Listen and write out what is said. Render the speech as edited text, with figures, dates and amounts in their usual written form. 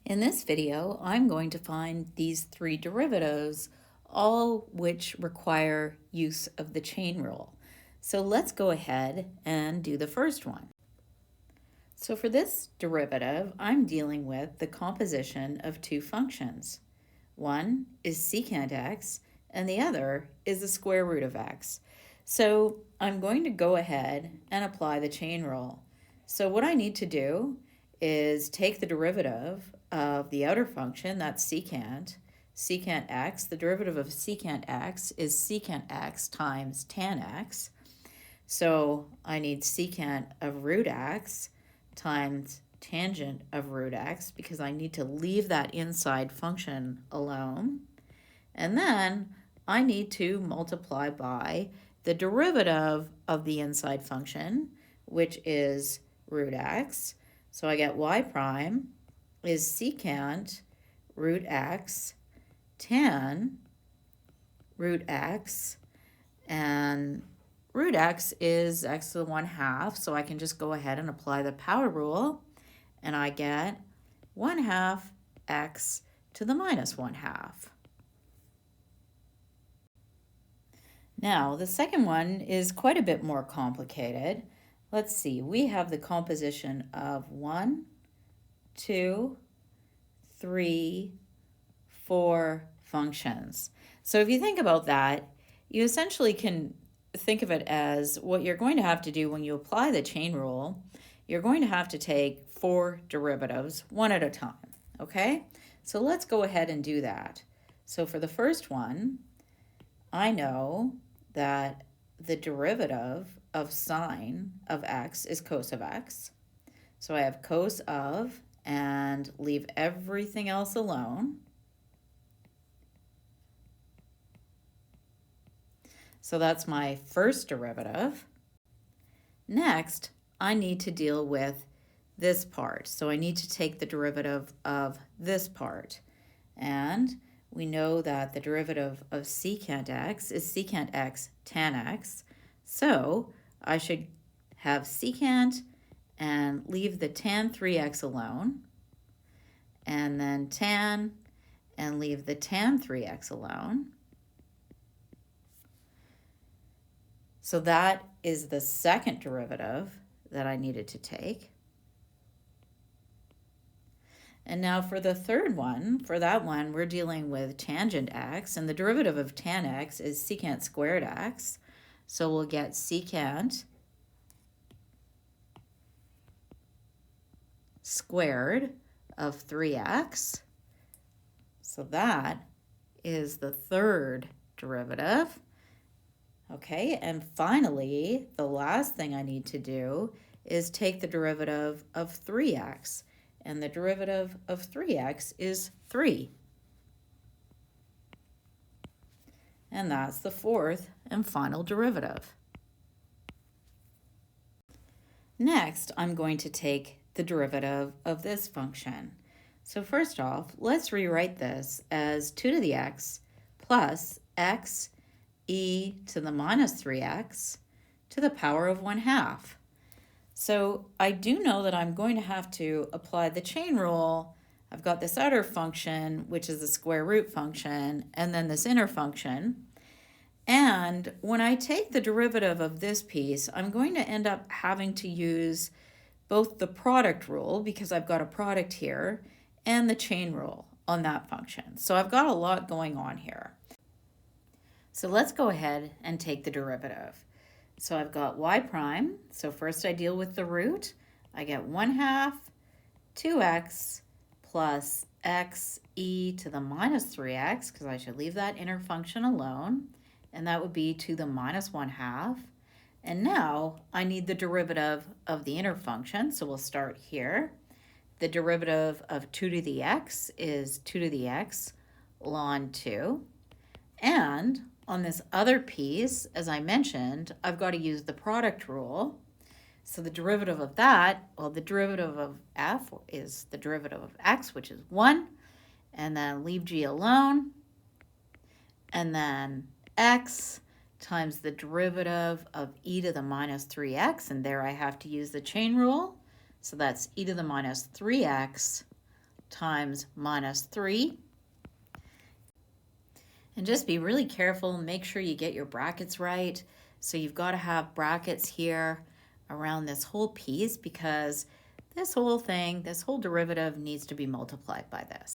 In this video, I'm going to find these three derivatives, all which require use of the chain rule. So let's go ahead and do the first one. So for this derivative, I'm dealing with the composition of two functions. One is secant x, and the other is the square root of x. So I'm going to go ahead and apply the chain rule. So what I need to do is take the derivative of the outer function, that's secant x. The derivative of secant x is secant x times tan x. So I need secant of root x times tangent of root x because I need to leave that inside function alone. And then I need to multiply by the derivative of the inside function, which is root x. So I get y prime is secant root x tan root x, and root x is x to the 1/2, so I can just go ahead and apply the power rule, and I get 1/2 x to the minus 1/2. Now, the second one is quite a bit more complicated. Let's see, we have the composition of 1, 2, 3, 4 functions. So if you think about that, you essentially can think of it as what you're going to have to do when you apply the chain rule. You're going to have to take 4 derivatives one at a time, okay? So let's go ahead and do that. So for the first one, I know that the derivative of sine of x is cos of x. So I have cos of and leave everything else alone. So that's my first derivative. Next, I need to deal with this part. So I need to take the derivative of this part. And we know that the derivative of secant x is secant x tan x. So I should have secant and leave the tan 3x alone. And then tan and leave the tan 3x alone. So that is the second derivative that I needed to take. And now for the third one, for that one, we're dealing with tangent x, and the derivative of tan x is secant squared x. So we'll get secant squared of 3x. So that is the third derivative. Okay, and finally, the last thing I need to do is take the derivative of 3x, and the derivative of 3x is 3. And that's the fourth and final derivative. Next, I'm going to take the derivative of this function. So first off, let's rewrite this as 2 to the x plus x e to the minus 3x to the power of 1/2. So I do know that I'm going to have to apply the chain rule. I've got this outer function, which is the square root function, and then this inner function. And when I take the derivative of this piece, I'm going to end up having to use both the product rule, because I've got a product here, and the chain rule on that function. So I've got a lot going on here. So let's go ahead and take the derivative. So I've got y prime. So first I deal with the root. I get 1/2 2x plus x e to the minus 3x, because I should leave that inner function alone. And that would be to the minus 1/2. And now I need the derivative of the inner function. So we'll start here. The derivative of 2 to the x is 2 to the x ln 2. And on this other piece, as I mentioned, I've got to use the product rule. So the derivative of that, well, the derivative of f is the derivative of x, which is 1, and then leave g alone, and then x times the derivative of e to the minus 3x, and there I have to use the chain rule. So that's e to the minus 3x times minus 3. And just be really careful, make sure you get your brackets right. So you've got to have brackets here around this whole piece because this whole thing, this whole derivative needs to be multiplied by this.